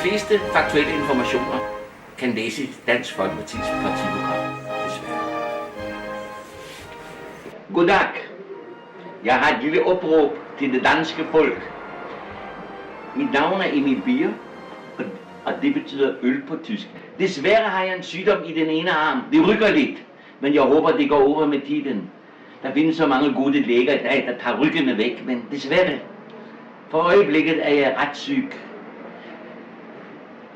fleste faktuelle informationer kan læse i Dansk Folkepartis partiprogram, desværre. Goddag. Jeg har et lille opråb til det danske folk. Mit navn er Emil Bier, og det betyder øl på tysk. Desværre har jeg en sygdom i den ene arm. Det rykker lidt, men jeg håber, det går over med tiden. Der findes så mange gode læger i dag, der tager ryggene væk, men desværre, for øjeblikket er jeg ret syg.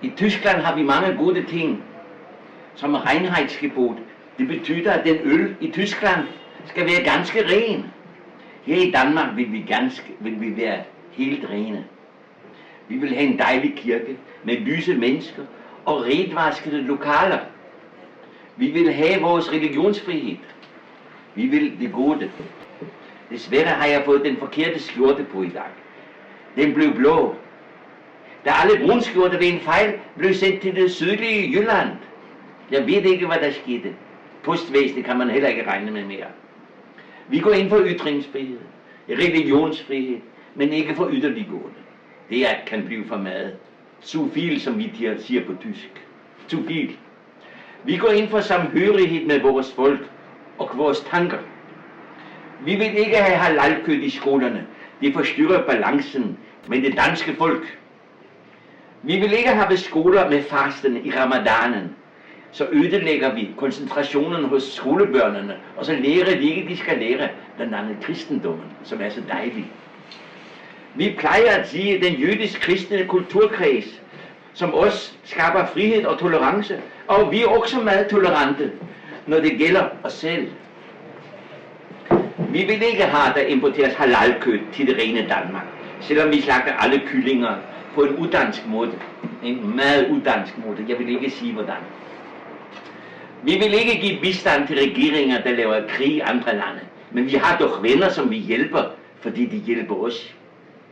I Tyskland har vi mange gode ting, som Reinheitsgebot. Det betyder, at den øl i Tyskland skal være ganske ren. Her i Danmark vil vi være helt rene. Vi vil have en dejlig kirke med lyse mennesker og renvaskede lokaler. Vi vil have vores religionsfrihed. Vi vil det gode. Desværre har jeg fået den forkerte skjorte på i dag. Den blev blå. Da alle brunskjorter ved en fejl blev sendt til det sydlige Jylland. Jeg ved ikke, hvad der skete. Postvæsenet kan man heller ikke regne med mere. Vi går ind for ytringsfrihed, religionsfrihed, men ikke for yderliggående. Det kan blive for meget. Zu viel, som vi siger på tysk. Zu viel. Vi går ind for samhørighed med vores folk og vores tanker. Vi vil ikke have halalkød i skolerne. Det forstyrrer balancen med det danske folk. Vi vil ikke have skoler med fasten i ramadanen. Så ødelægger vi koncentrationen hos skolebørnene, og så lærer de ikke, de skal lære blandt andet kristendommen, som er så dejlig. Vi plejer at sige, at den jødisk-kristne kulturkreds, som os skaber frihed og tolerance, og vi er også meget tolerante, når det gælder os selv. Vi vil ikke have, der importeres halalkød til det rene Danmark, selvom vi slagter alle kyllinger på en udansk måde. En meget udansk måde, jeg vil ikke sige hvordan. Vi vil ikke give bistand til regeringer, der laver krig i andre lande, men vi har dog venner, som vi hjælper, fordi de hjælper os.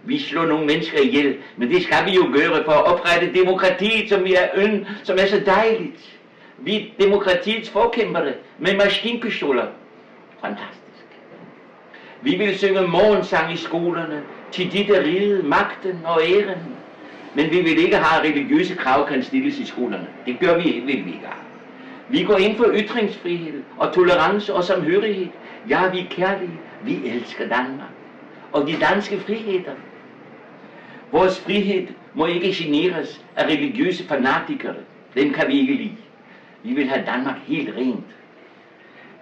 Vi slår nogle mennesker ihjel, men det skal vi jo gøre for at oprette demokratiet, som er så dejligt. Vi er demokratiets forkæmpere med maskinpistoler. Fantastisk. Vi vil synge morgensang i skolerne, til de der ride magten og æren. Men vi vil ikke have religiøse krav kan stilles i skolerne. Det gør vi ikke, vil vi ikke have. Vi går ind for ytringsfrihed og tolerance og samhørighed. Ja, vi er kærlige. Vi elsker Danmark. Og de danske friheder. Vores frihed må ikke generes af religiøse fanatikere. Dem kan vi ikke lide. Vi vil have Danmark helt rent.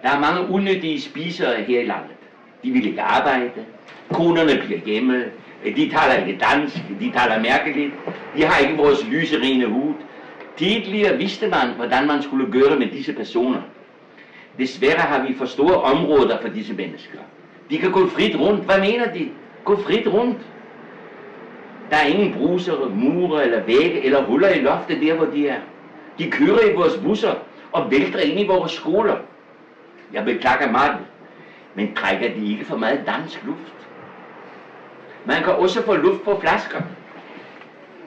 Der er mange unyttige spisere her i landet. De vil ikke arbejde. Konerne bliver hjemme. De taler ikke dansk. De taler mærkeligt. De har ikke vores lyse rene hud. Tidligere vidste man, hvordan man skulle gøre med disse personer. Desværre har vi for store områder for disse mennesker. De kan gå frit rundt. Hvad mener de? Gå frit rundt. Der er ingen bruser, mure eller vægge eller huller i loftet der, hvor de er. De kører i vores busser og vælter ind i vores skoler. Jeg beklager meget, men trækker de ikke for meget dansk luft? Man kan også få luft på flasker.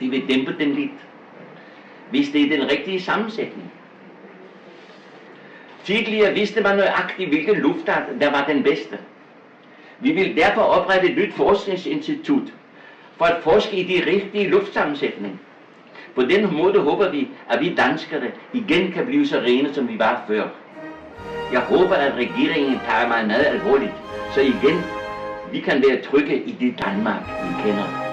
De vil dæmpe den lidt, hvis det er den rigtige sammensætning. Tidligere vidste man nøjagtigt, hvilken luftart der var den bedste. Vi vil derfor oprette et nyt forskningsinstitut for at forske i de rigtige luftsammensætning. På den måde håber vi, at vi danskere igen kan blive så rene, som vi var før. Jeg håber, at regeringen tager mig meget alvorligt, så igen vi kan være trygge i det Danmark, vi kender.